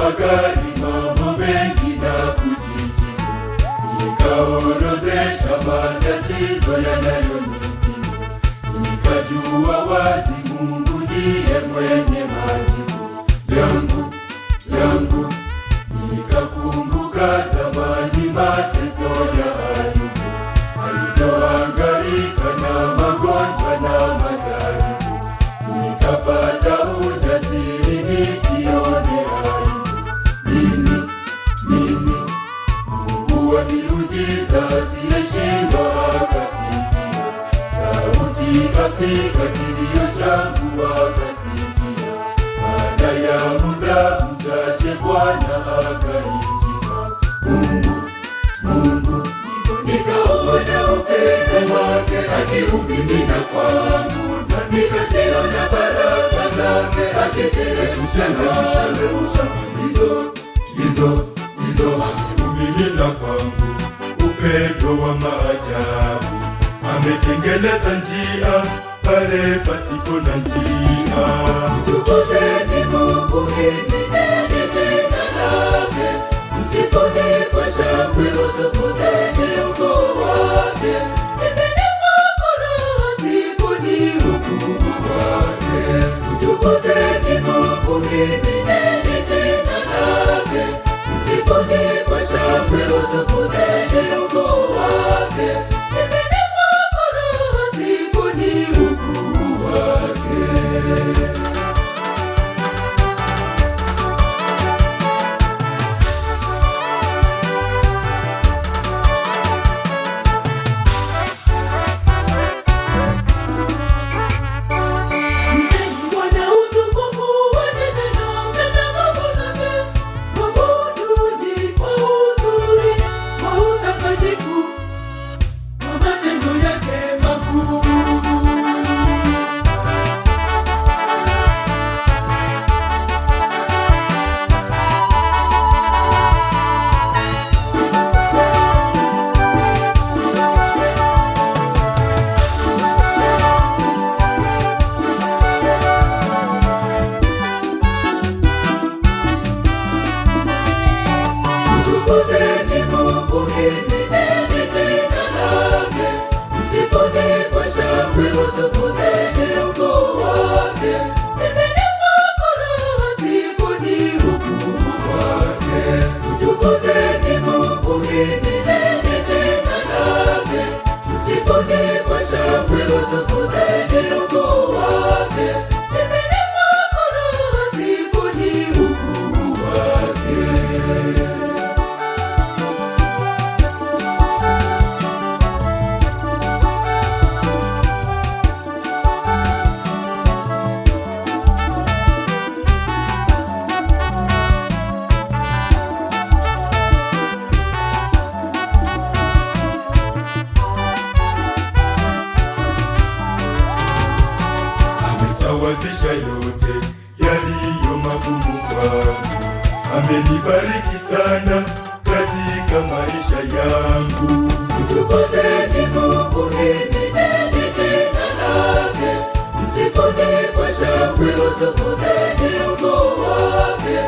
Nikatafakari mambo mengi na kujijibu, nikaorodhesha matatizo yanayonisibu, nikajua wazi Mungu ndiye mwenye majibu yangu. Nikakumbuka zamani mateso ya Ayubu, alivyohangaika na magonjwa na majaribu, nikapata ujasiri nisione aibu. Mimi Mungu wa miujiza asiyeshindwa akasikia, sauti ikafika, kilio changu akasikia. Baada ya muda mchache Bwana akaitika, Mungu. Nikaona upendo wake akiumimina kwangu, na nikaziona baraka zake akiteremsha hizo akiumimina kwangu, upendo wa maajabu. Ametengeneza njia pale pasipo na njia. Mtukuzeni Mungu, himidini jina lake, msifuni kwa shangwe, utukuzeni ukuu wake. Imbeni kwa furaha, sifuni ukuu wake. Mtukuzeni Mungu, himidini jina lake, msifuni kwa shangwe, utukuzeni ukuu wake. Imbeni kwa furaha, sifuni ukuu wake. Mtukuzeni Mungu, himidini jina lake, msifuni kwa shangwe, utukuzeni ukuu wake. Imbeni kwa furaha, sifuni ukuu wake. Mtukuzeni Mungu, himidini jina lake, msifuni kwa shangwe, utukuzeni ukuu wake. Imbeni kwa furaha, sifuni ukuu wake. Amesawazisha yote yaliyo magumu kwangu, amenibariki sana katika maisha yangu. Mtukuzeni Mungu, himidini jina lake, msifuni kwa shangwe, utukuzeni ukuu wake.